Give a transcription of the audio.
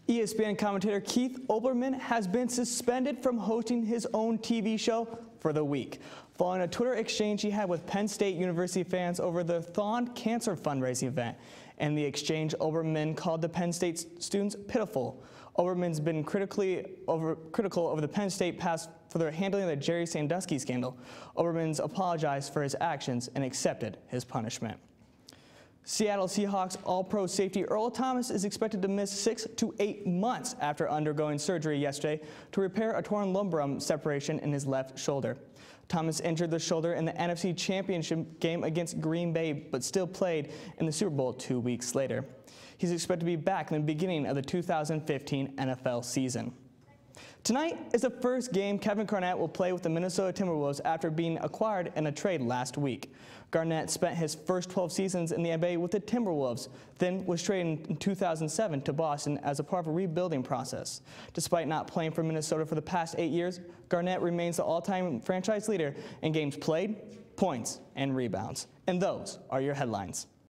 ESPN commentator Keith Olbermann has been suspended from hosting his own TV show for the week, following a Twitter exchange he had with Penn State University fans over the Thon Cancer fundraising event. In the exchange, Olbermann called the Penn State students pitiful. Olbermann's been critical over the Penn State past for their handling of the Jerry Sandusky scandal. Olbermann's apologized for his actions and accepted his punishment. Seattle Seahawks All-Pro safety Earl Thomas is expected to miss 6 to 8 months after undergoing surgery yesterday to repair a torn lumbar separation in his left shoulder. Thomas injured the shoulder in the NFC Championship game against Green Bay, but still played in the Super Bowl 2 weeks later. He's expected to be back in the beginning of the 2015 NFL season. Tonight is the first game Kevin Garnett will play with the Minnesota Timberwolves after being acquired in a trade last week. Garnett spent his first 12 seasons in the NBA with the Timberwolves, then was traded in 2007 to Boston as a part of a rebuilding process. Despite not playing for Minnesota for the past 8 years, Garnett remains the all-time franchise leader in games played, points, and rebounds. And those are your headlines.